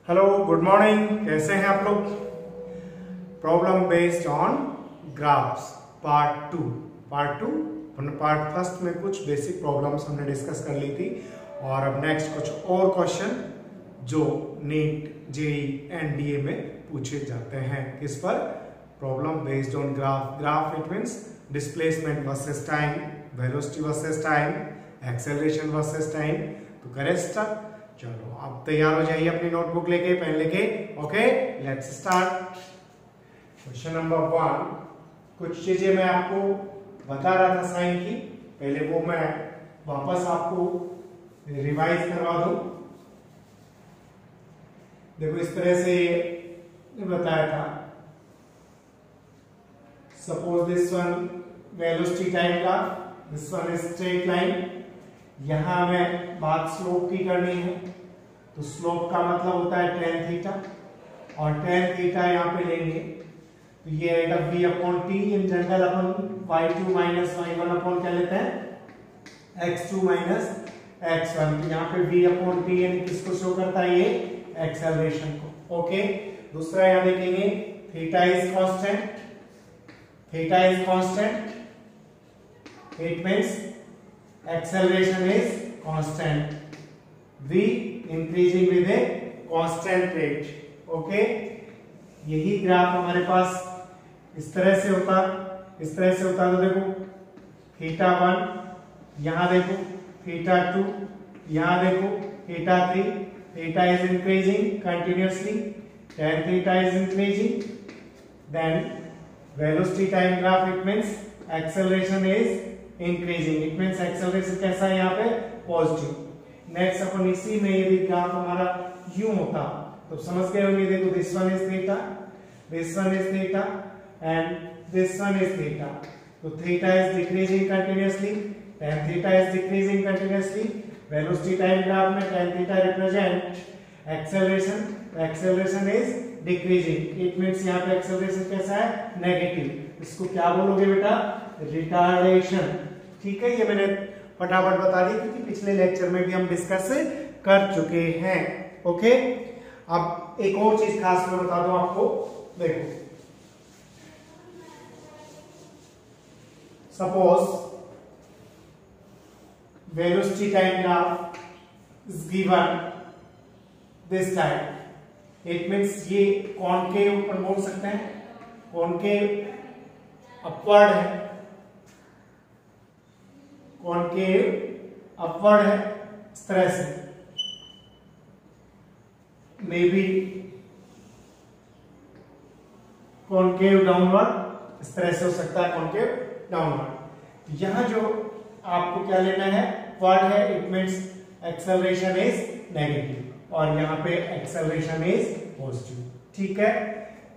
Hello, good morning. कैसे हैं आप लोग? Problem based on graphs part two. Part first में कुछ बेसिक प्रॉब्लम्स हमने डिस्कस कर ली थी और अब नेक्स्ट कुछ और क्वेश्चन जो नीट, जेई, एनडीए में पूछे जाते हैं। किस पर? Problem based on graph it means displacement versus time, velocity versus time, acceleration versus time. तो करें स्टार्ट। चलो आप तैयार हो जाइए अपनी नोटबुक लेके, पेन लेके। Okay, let's start. Question number 1। कुछ चीजें मैं आपको बता रहा था साइन की, पहले वो मैं वापस आपको रिवाइज करवा दूं। देखो इस तरह से बताया था। Suppose this one velocity time का, this one is straight line. यहां हमें बात स्लोप की करनी है, तो स्लोप का मतलब होता है tan थीटा, और tan थीटा यहां पे लेंगे तो ये आएगा v upon T. In general upon y2 minus y1 upon क्या लेते हैं, x2 माइनस x1। तो यहाँ पे v अपॉन टी यानी किसको शो करता है, ये एक्सेलरेशन को। ओके, दूसरा यहां देखेंगे theta is constant. Theta is constant, it means acceleration is constant, v increasing with a constant rate. okay, यही ग्राफ हमारे पास इस तरह से होता, इस तरह से होता। तो देखो थीटा 1, यहां देखो थीटा 2, यहां देखो theta 3। Theta is increasing continuously, tan theta is increasing, then velocity time graph it means acceleration is increasing, it means acceleration कैसा है यहाँ पे, पॉजिटिव। नेक्स्ट अपन इसी में यदि ग्राफ हमारा यूं होता तो समझ गए होंगे। देखो this one is theta, this one is theta and this one is theta. तो theta is decreasing continuously, tan theta is decreasing continuously. Velocity time graph में tan theta represent acceleration, acceleration is decreasing, it means यहाँ पे acceleration कैसा है, negative. इसको क्या बोलोगे बेटा, रिटार्डेशन। ठीक है, ये मैंने फटाफट बता दी क्योंकि पिछले लेक्चर में भी हम डिस्कस कर चुके हैं। ओके, अब एक और चीज खास में बता दूं आपको। देखो suppose velocity time graph is given this type, it means ये कॉनकेव ऊपर बोल सकते हैं, कॉनकेव अपवर्ड है, कॉनकेव अपवर्ड है इस तरह से, मे बी कॉनकेव डाउनवर्ड, इस तरह से हो सकता है कॉनकेव डाउनवर्ड। यहां जो आपको क्या लेना है, वर्ड है, it means acceleration is negative और यहां पे एक्सेलरेशन इज पॉजिटिव। ठीक है,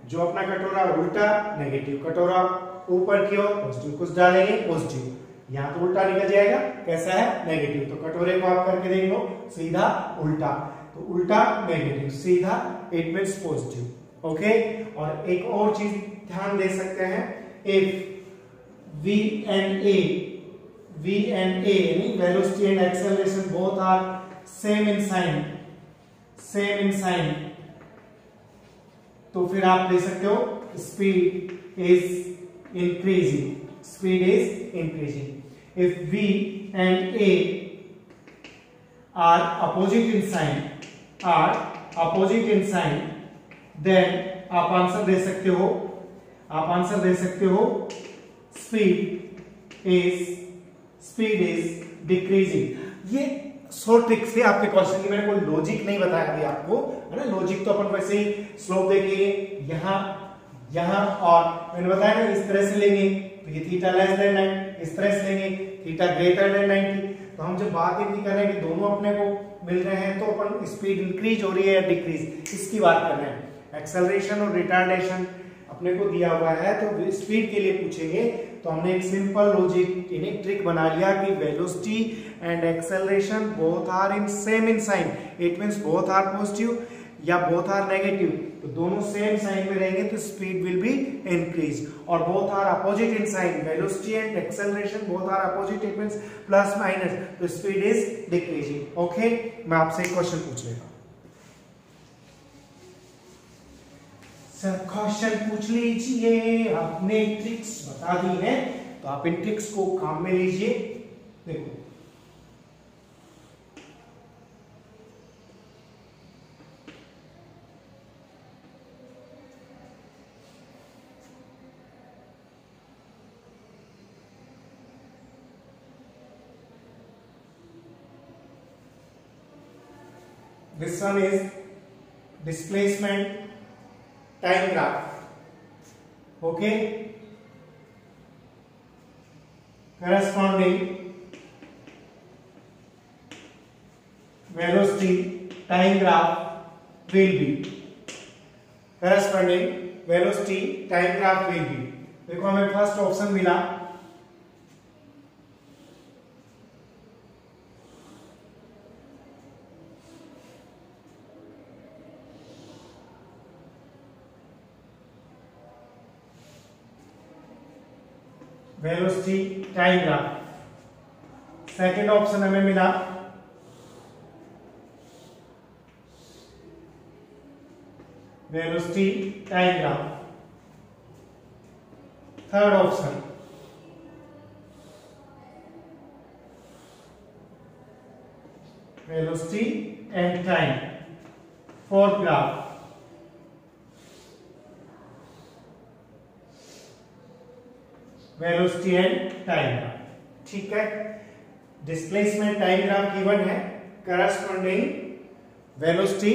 जो अपना कटोरा उल्टा नेगेटिव, कटोरा ऊपर की ओर पॉजिटिव, कुछ डालेंगे पॉजिटिव, यहां तो उल्टा निकल जाएगा, कैसा है, नेगेटिव। तो कटोरे को आप करके देख लो, सीधा उल्टा, तो उल्टा नेगेटिव, सीधा इट मींस पॉजिटिव। ओके, और एक और चीज ध्यान दे सकते हैं, इफ v and a यानी velocity and acceleration both are same in sign, same in sign, तो फिर आप ले सकते हो speed is increasing, speed is increasing. If v and a are opposite in sign, then आप आंसर दे सकते हो, speed is decreasing। ये शॉर्ट ट्रिक से आपके क्वेश्चन की मैंने कोई लॉजिक नहीं बताया अभी आपको, है ना। लॉजिक तो अपन वैसे ही स्लोप देखेंगे यहां और मैंने बताया ना इस तरह से लेंगे तो ये थीटा लेस देन 90, इस तरह से लेंगे थीटा ग्रेटर देन 90। तो हम जब बात इतनी कर रहे हैं कि दोनों अपने को मिल रहे हैं तो अपन स्पीड इंक्रीज हो रही है या डिक्रीज, इसकी बात कर रहे हैं। एक्सेलरेशन और रिटार्डेशन अपने को दिया हुआ है तो स्पीड के लिए पूछेंगे, तो हमने एक सिंपल लॉजिक एक ट्रिक बना लिया कि velocity and acceleration both are in same in sign, it means both are positive या बोथ आर नेगेटिव। तो दोनों सेम साइन में रहेंगे तो स्पीड विल बी इंक्रीज, और both are opposite in sign, velocity and acceleration both are opposite, it means plus minus, तो speed is decreasing. Okay, मैं आपसे एक क्वेश्चन पूछ लेगा। सर क्वेश्चन पूछ लीजिए, आपने ट्रिक्स बता दी है तो आप इन ट्रिक्स को काम में लीजिए। देखो this one is displacement time graph. Okay, corresponding velocity time graph will be corresponding velocity time graph will be। देखो हमें फर्स्ट ऑप्शन मिला velocity time graph, second option हमें मिला velocity time graph, third option velocity and time, fourth graph velocity and time graph. ठीक है, displacement time graph given है, corresponding velocity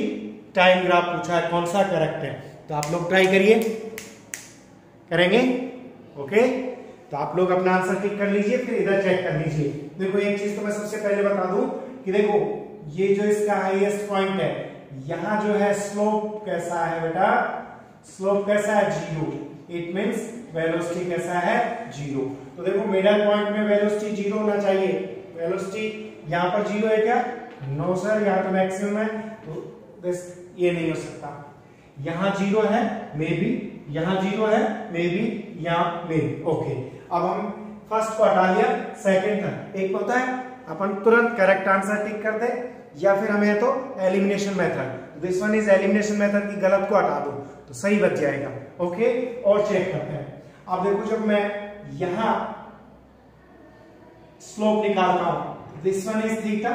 time graph पूछा है, कौन सा करेक्ट है। तो आप लोग ट्राई करिए, करेंगे? ओके, तो आप लोग अपना आंसर टिक कर लीजिए, फिर इधर चेक कर लीजिए। देखो एक चीज तो मैं सबसे पहले बता दूं कि देखो ये जो इसका हाईएस्ट पॉइंट है, यहां जो है स्लोप कैसा है बेटा, स्लोप कैसा है, जीरो। इट मीन्स वेलोसिटी कैसा है, जीरो। तो देखो मिडल पॉइंट में वेलोसिटी जीरो होना चाहिए। वेलोसिटी यहाँ पर जीरो है क्या? नो सर, यहाँ तो मैक्सिमम है, तो ये नहीं हो सकता। यहाँ जीरो है मे बी, यहाँ जीरो है मे बी, यहाँ मे बी। ओके, अब हम फर्स्ट को हटा लिया, सेकंड था। एक होता है अपन तुरंत करेक्ट आंसर टिक कर दे, या फिर हमें तो elimination method. This one is elimination method की गलत को हटा दो तो सही बच जाएगा। ओके, और चेक करते हैं। अब देखो जब मैं यहां स्लोप निकालता हूं, this one is theta,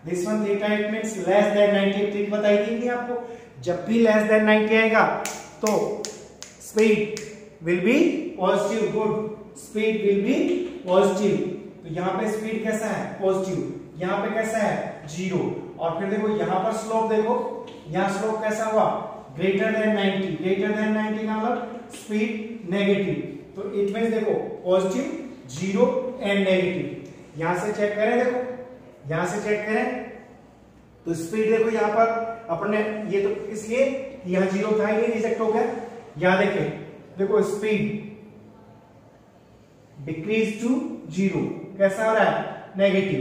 this one theta, it means less than 90। Trick बताई थी नहीं आपको, जब भी लेस देन 90 आएगा तो speed will B positive. Good, speed will B positive. तो यहां पे स्पीड कैसा है, पॉजिटिव, यहां पे कैसा है, जीरो। और फिर देखो यहां पर स्लोप, देखो यहां स्लोप कैसा हुआ, ग्रेटर देन 90। ग्रेटर देन 90 का मतलब स्पीड नेगेटिव। तो इट मींस देखो पॉजिटिव, जीरो एंड नेगेटिव। यहां से चेक करें, देखो यहां से चेक करें तो स्पीड देखो यहां पर अपने, ये तो इसलिए यहां जीरो था ही, रिजेक्ट हो गया। यहां देखें, देखो स्पीड डिक्रीज टू जीरो, कैसा हो रहा है, नेगेटिव,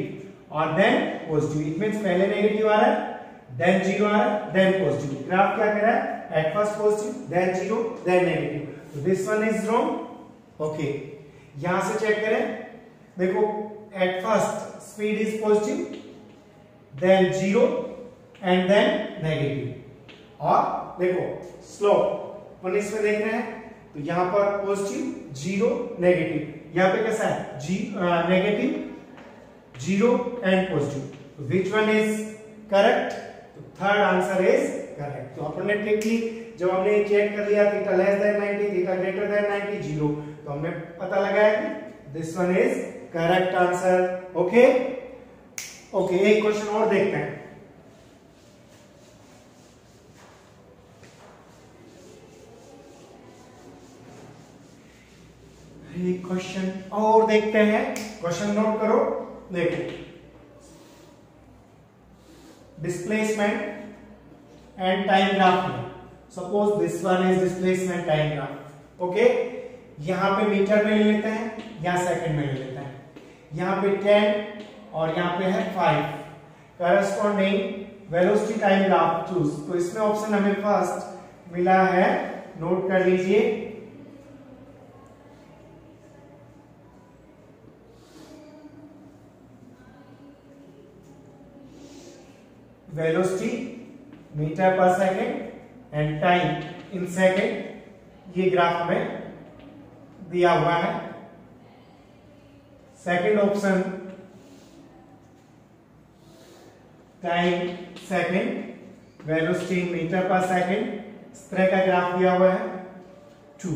और देन पॉजिटिव। इट मींस पहले नेगेटिव आ रहा है, देन जीरो आ रहा है, देन पॉजिटिव। ग्राफ क्या कर रहा है, at first positive, then zero, then negative. तो this one is wrong. Okay, यहां से चेक करें, देखो at first speed is positive, then zero and then negative. और देखो स्लोप वन इसमें देख रहे हैं, तो यहां पर पॉजिटिव, जीरो, नेगेटिव। यहां पे कैसा है, negative, zero and positive. Which one is correct? Third answer is correct. तो अपन ने ट्रिक ली, जब हमने चेक कर लिया theta less than 90, theta greater than 90, zero, तो हमने पता लगाया कि this one is correct answer. Okay okay, एक क्वेश्चन और देखते हैं। एक क्वेश्चन और देखते हैं, क्वेश्चन नोट करो। देखो डिस्प्लेसमेंट एंड टाइम ग्राफ में, suppose this one is displacement time graph. Okay, यहां पे मीटर में ले लेते हैं, यहां सेकंड में ले लेते हैं। यहां पे 10 और यहां पे है 5। Corresponding velocity time graph choose. तो इसमें ऑप्शन हमें फर्स्ट मिला है, नोट कर लीजिए, velocity meter per second and time in second ये ग्राफ में दिया हुआ है। Second option time second, velocity metre पर सेकंड, इस तरह का ग्राफ दिया हुआ है 2।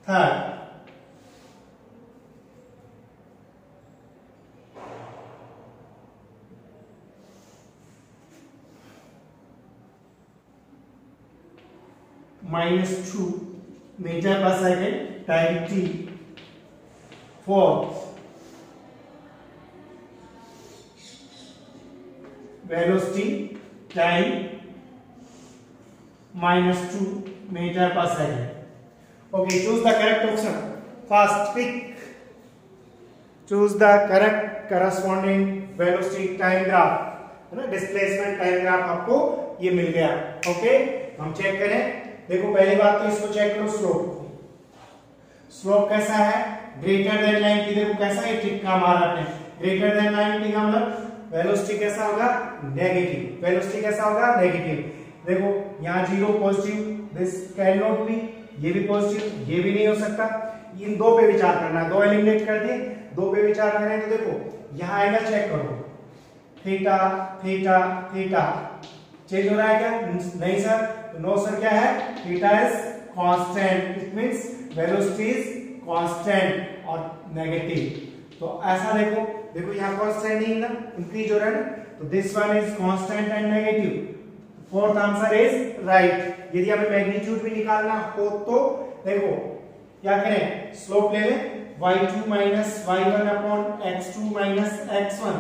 थर्ड -2 मीटर पर second time t। Fourth velocity time -2 metre पर second. Okay, choose the correct option. First pick, choose the correct corresponding velocity time graph, है ना, डिस्प्लेसमेंट टाइम ग्राफ आपको ये मिल गया। ओके, हम चेक करें। देखो पहली बात तो इसको चेक करो, स्लोप कैसा है, ग्रेटर देन 90। देखो कैसा है, ट्रिक का मारा आपने, ग्रेटर देन 90 का मतलब वेलोसिटी कैसा होगा, नेगेटिव। वेलोसिटी कैसा होगा, नेगेटिव। देखो यहाँ 0 positive, this can not be, ये भी पॉजिटिव, ये भी नहीं हो सकता। इन दो पे विचार करना है, दो एलिमिनेट कर दिए, दो पे विचार कर रहे हैं। तो देखो यहाँ एंगल चेक करो, थीटा थीटा थीटा चेंज हो रहा है क्या, नहीं सर। तो नो सर, क्या है, theta is constant, it means velocity is constant और नेगेटिव। तो ऐसा देखो, देखो यहाँ कांस्टेंट नहीं ना, इंक्रीज हो रहा है ना, तो this one is constant and negative. Fourth answer is right. यदि हमें मैग्नीट्यूड भी निकालना हो तो देखो क्या करें, स्लोप ले लें, y2 minus y1 upon x2 minus x1।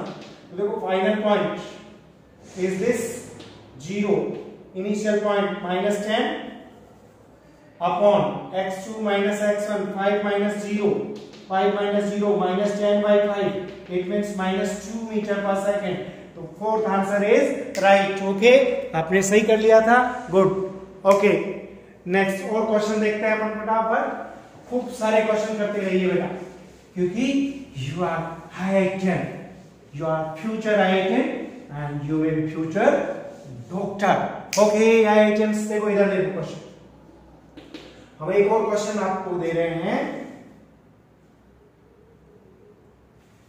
तो देखो final point is this 0, initial point -10 upon x2 minus x1, 5 minus 0, 5 minus 0 -10 by 5, it means -2 metre पर सेकंड। तो fourth answer is right. Okay, आपने सही कर लिया था, गुड। ओके, नेक्स्ट और क्वेश्चन देखते हैं अपन फटाफट। खूब सारे क्वेश्चन करते रहिए बेटा, क्योंकि you are IITian, you are future IITian and you will future doctor. Okay IITians, देखो इधर देखो क्वेश्चन, हम एक और क्वेश्चन आपको दे रहे हैं।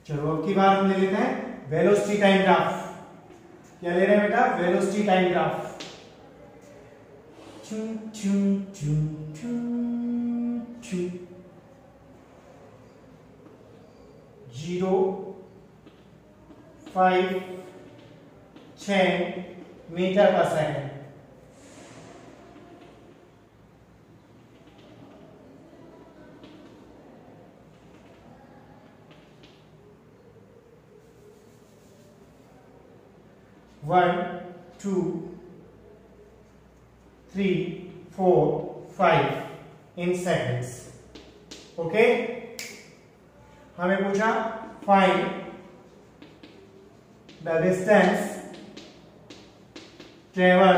चलो अब की बार हम ले लेते हैं वेलोसिटी टाइम ग्राफ। क्या ले रहे हैं बेटा, वेलोसिटी टाइम ग्राफ। 0, 5, 6 मीटर पर second. One, 2, 3, 4, 5 in seconds. Okay, हमें पूछा find the distance travel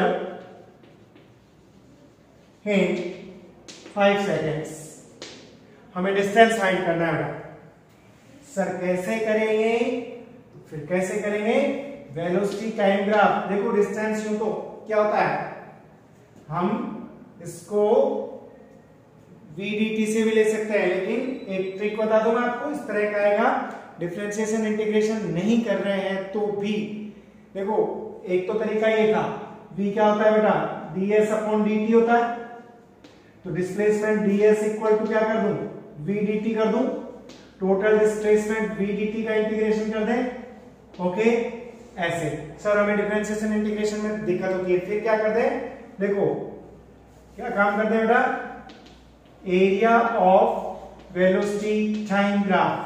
in 5 seconds। हमें डिस्टेंस फाइंड करना है। सर कैसे करेंगे, फिर कैसे करेंगे, वेलोसिटी टाइम ग्राफ। देखो डिस्टेंस यूं तो क्या होता है, हम इसको vdt से भी ले सकते हैं, लेकिन एक ट्रिक बता दूं मैं आपको, इस तरह का आएगा। डिफरेंशिएशन इंटीग्रेशन नहीं कर रहे हैं तो भी देखो, एक तो तरीका ये था, v क्या होता है बेटा, ds अपॉन dt होता है। तो डिस्प्लेसमेंट ds इक्वल टू क्या कर दूं, vdt कर दूं। टोटल डिस्प्लेसमेंट vdt का इंटीग्रेशन कर दें। ओके, ऐसे। सर हमें डिफरेंशिएशन इंटीग्रेशन में दिक्कत होती है, फिर क्या कर दे, देखो क्या काम करते हैं बेटा, area of velocity time graph,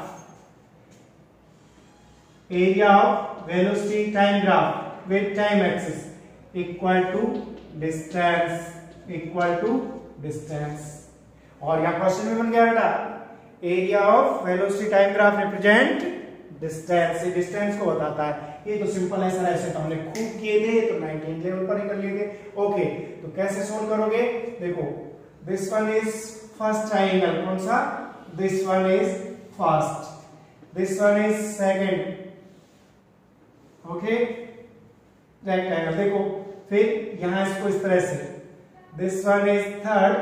area of velocity time graph with time axis equal to distance, equal to distance. और यहां क्वेश्चन में बन गया बेटा, area of velocity time graph represent distance, distance को बताता है। ये तो सिंपल है सर, ऐसे तो हमने खूब किए थे, तो 19 लेवल पर ही कर लिए थे। ओके, तो कैसे सोल्व करोगे, देखो this one is first triangle, कौन सा, this one is first, this one is second. Okay, rectangle. देखो फिर यहां इसको इस तरह से this one is third,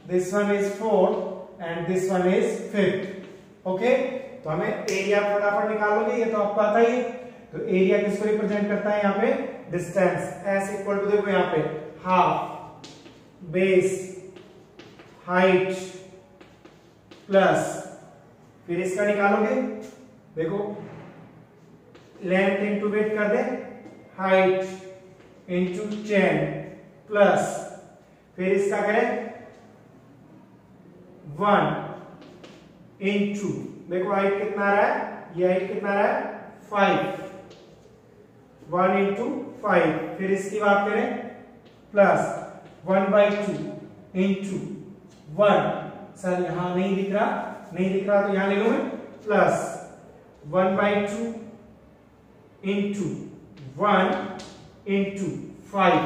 this one is fourth, and this one is fifth. Okay, तो हमें एरिया फटाफट निकाल लोगे, ये तो आपको आता ही है। तो एरिया किसको रिप्रेजेंट करता है यहाँ पे? डिस्टेंस। एस इक्वल टू देखो यहाँ पे हाफ बेस हाइट प्लस, फिर इसका निकालोगे, देखो लेंथ इंटू वेट कर दे, हाइट इंटू चेन प्लस, फिर इसका करें 1 इंटू, देखो हाइट कितना आ रहा है, ये हाइट कितना आ रहा है 5, 1 इंटू 5, फिर इसकी बात करें प्लस 1/2 इंटू 1, सर यहां नहीं दिख रहा तो यहां ले लो मैं, प्लस 1/2 इंटू 1 इंटू 5,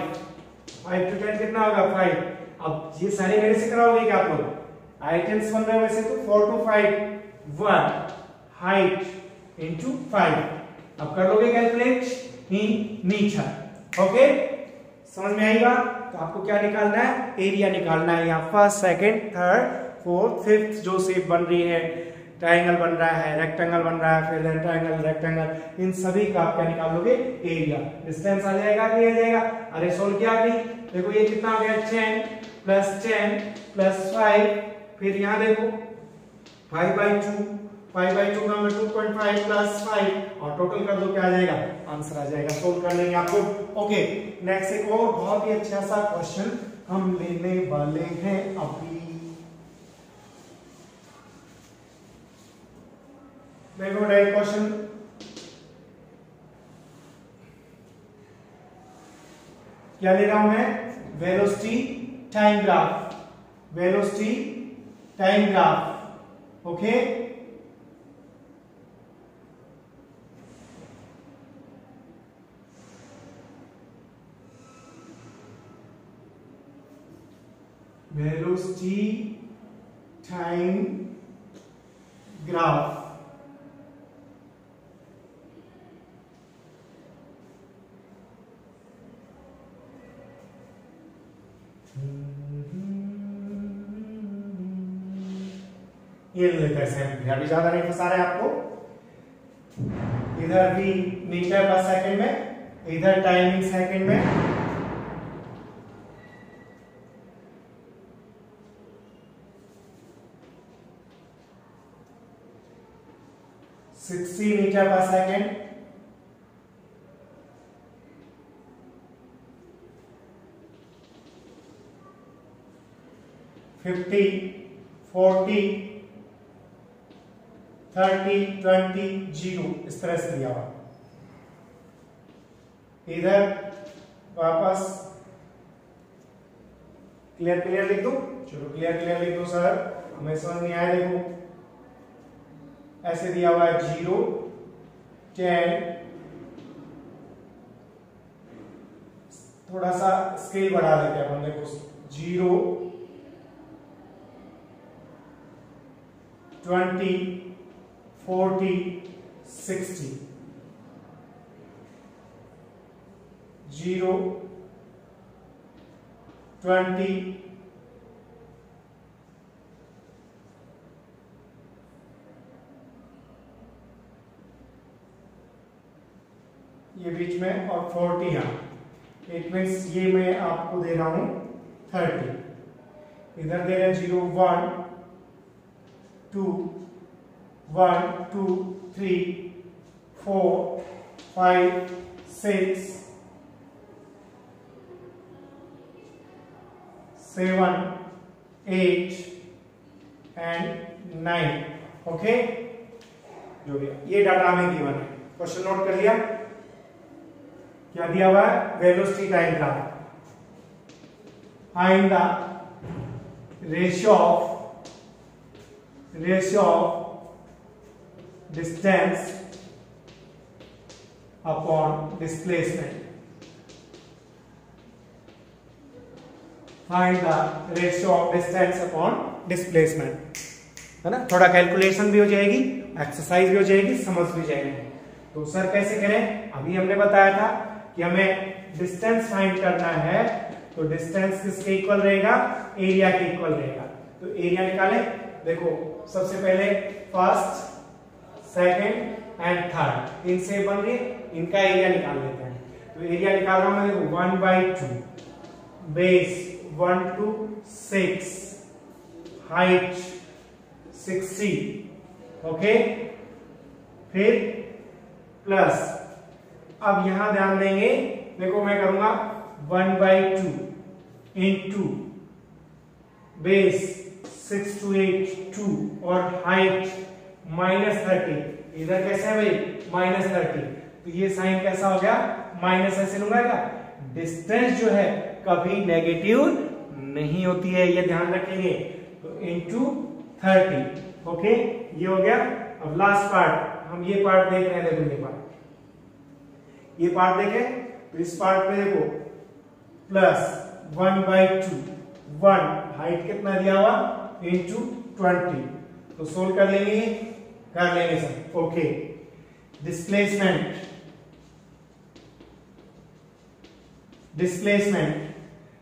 5 to 10 कितना होगा 5। अब ये सारे मेरे से कराओगे क्या आप लोग? आइटम्स बन रहे हैं वैसे तो 4 to 5 1 हाइट इंटू 5, अब कर लोगे कैलकुलेट ही नीचा। ओके, समझ में आई बात? तो आपको क्या निकालना है? एरिया निकालना है। यहाँ first second third fourth fifth जो शेप बन रही है, ट्रायंगल बन रहा है, रेक्टेंगल बन रहा है, फिर ट्रायंगल रेक्टेंगल, इन सभी का आप क्या निकालोगे? एरिया। डिस्टेंस आ जाएगा कि नहीं आ जाएगा? अरे सोल्व किया कि नहीं? देखो ये कितना हो गया 10 प्लस 5, फिर यहाँ देखो 5/2 का मतलब 2.5 प्लस 5 और टोटल कर दो, क्या आ जाएगा? आंसर आ जाएगा। सोल्व कर लेंगे आपको। ओके, नेक्स्ट एक और बहुत ही अच्छा सा क्वेश्चन हम लेने वाले हैं अभी। देखो राइट क्वेश्चन, क्या ले रहा हूं मैं? Velocity time graph, velocity time graph. Okay, velocity time graph. ये लेते हैं सैंपल, अभी ज्यादा नहीं फंसा रहे आपको। इधर भी मीटर पर सेकंड में, इधर टाइम इन सेकंड में। $60 मीटर पर सेकंड, 50 40 30 20 0 इस तरह से दिया हुआ। इधर वापस क्लियर लिख दो, चलो क्लियर लिख दो सर, हमें समझ नहीं आया। देखो ऐसे दिया हुआ है 0 10, थोड़ा सा स्केल बढ़ा देते हैं अपन, देखो 0 20 40 60, 0 20 ये बीच में और 40 यहाँ। इट मीन्स ये मैं आपको दे रहा हूं 30, इधर दे रहे हैं 0 1 2 1 2 3 4 5 6 7 8 एंड 9। ओके, जो भी ये डाटा हमें गिवन है। क्वेश्चन नोट कर लिया? क्या दिया हुआ है? Velocity time graph. Find the ratio of distance upon displacement. Find the ratio of distance upon displacement, है ना? थोड़ा कैलकुलेशन भी हो जाएगी, एक्सरसाइज भी हो जाएगी, समझ भी जाएगी। तो सर कैसे करें? अभी हमने बताया था कि हमें डिस्टेंस फाइंड करना है, तो डिस्टेंस किसके इक्वल रहेगा, एरिया के इक्वल रहेगा। तो एरिया निकाले, देखो सबसे पहले फर्स्ट, सेकंड एंड थर्ड इनसे बन रही है, इनका एरिया निकाल लेते हैं। तो एरिया निकाल रहा हूं मैं, देखो 1/2 बेस 1 to 6 हाइट 60, ओके, फिर प्लस, अब यहां ध्यान देंगे, देखो मैं करूंगा 1/2 इंटू बेस 6 to 8 2 और हाइट -30, इधर कैसे है भाई -30, तो ये साइन कैसा हो गया, माइनस ऐसे लूंगा क्या, डिस्टेंस जो है कभी नेगेटिव नहीं होती है, ये ध्यान रखेंगे। तो इंटू 30, ओके, ये हो गया। अब लास्ट पार्ट, हम ये पार्ट देख रहे हैं, देखो ये पार्ट देखें, तो इस पार्ट में देखो प्लस 1/2 1 हाइट कितना दिया हुआ इंटू 20, तो सोल्व कर लेंगे सर, ओके। डिस्प्लेसमेंट,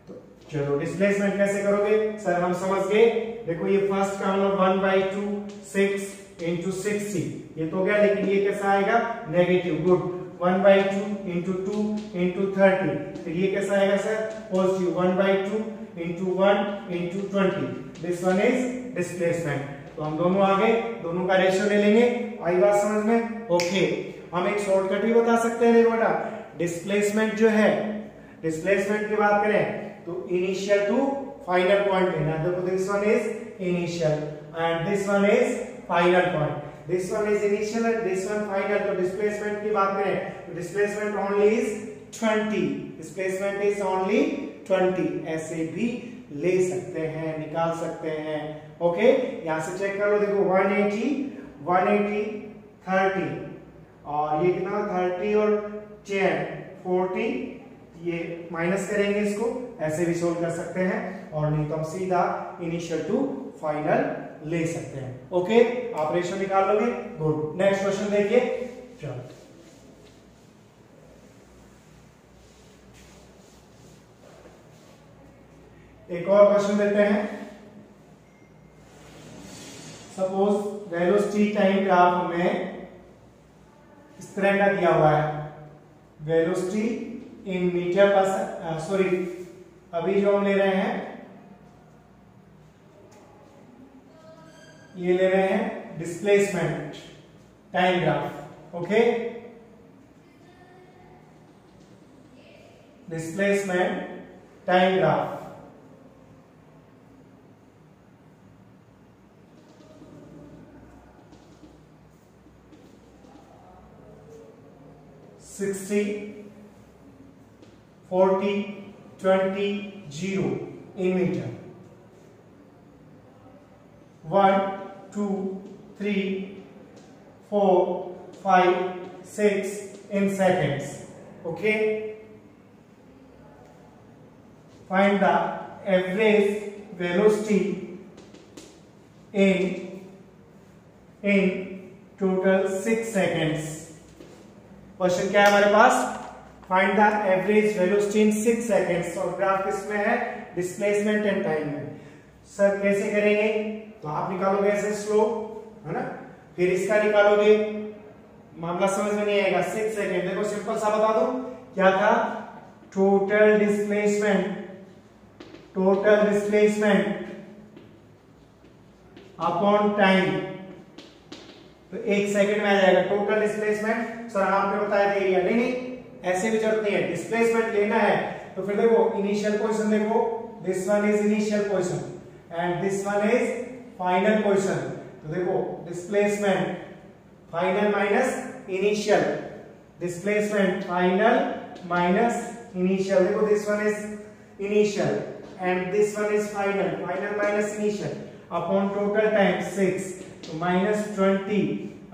तो चलो डिस्प्लेसमेंट कैसे करोगे सर, हम समझ गए। देखो ये फर्स्ट का मतलब 1/2 6 इंटू 60, ये तो हो गया, लेकिन ये कैसा आएगा, नेगेटिव, गुड। 1/2 इंटू 2 इंटू 30, फिर ये कैसा आएगा sir, positive, 1/2 into 1 into 20, this one is displacement. तो हम दोनों आगे, दोनों का रेशियो ले लेंगे, आई बात समझ में, ओके। हम एक शॉर्टकट भी बता सकते हैं, देखो बेटा, डिस्प्लेसमेंट जो है, डिस्प्लेसमेंट की बात करें तो इनिशियल टू फाइनल पॉइंट लेना, देखो this one is initial and this one is final point, this one is initial and this one final. तो डिस्प्लेसमेंट की बात करें तो displacement only is 20, displacement is only 20, ऐसे भी ले सकते हैं, निकाल सकते हैं, ओके। यहां से चेक कर लो, देखो 180 30 और ये कितना 30 और 40, ये माइनस करेंगे, इसको ऐसे भी सोल्व कर सकते हैं, और नहीं तो हम सीधा इनिशियल टू फाइनल ले सकते हैं, ओके। आप रेशियो निकाल लोगे, गुड। नेक्स्ट क्वेश्चन देखिए, चलो एक और क्वेश्चन देते हैं। सपोज वेलोसिटी टाइम ग्राफ हमें इस तरह का दिया हुआ है, वेलोसिटी इन मीटर पर, सॉरी अभी जो हम ले रहे हैं ये ले रहे हैं displacement time graph, okay. Displacement time graph, $60 40 20 0 in meter, 1 2 3 4 5 6 in seconds, okay. Find the average velocity in total 6 seconds। Question क्या है हमारे पास, find the average velocity in 6 seconds, और ग्राफ किसमें है, डिस्प्लेसमेंट एंड टाइम में। सर कैसे करेंगे, तो आप निकालोगे ऐसे स्लो, है ना, फिर इसका निकालोगे, मामला समझ में नहीं आएगा। 6 सेकेंड, देखो सिंपल सा बता दो, क्या था, टोटल डिस्प्लेसमेंट अपॉन टाइम, तो 1 सेकंड में आ जाएगा टोटल डिस्प्लेसमेंट। सर आपने बताया था एरिया, नहीं ऐसे भी जरूरत नहीं है, डिस्प्लेसमेंट लेना है तो फिर देखो इनिशियल पोजीशन, देखो this one is initial position and this one is final position. तो देखो displacement final minus initial, displacement final minus initial, देखो this one is initial and this one is final, final minus initial upon total time 6, तो -20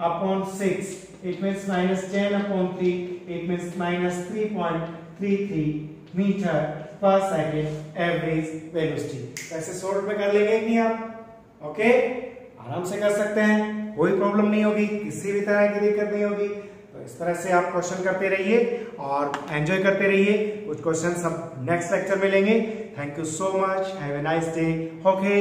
upon 6, it means -10 upon 3, it means -3.33 metre पर second average velocity. ऐसे short में कर लेंगे नहीं आप, okay, आराम से कर सकते हैं, कोई प्रॉब्लम नहीं होगी, किसी भी तरह की दिक्कत नहीं होगी। तो इस तरह से आप क्वेश्चन करते रहिए और एंजॉय करते रहिए। कुछ क्वेश्चन सब नेक्स्ट लेक्चर में लेंगे। Thank you so much, have a nice day. Okay.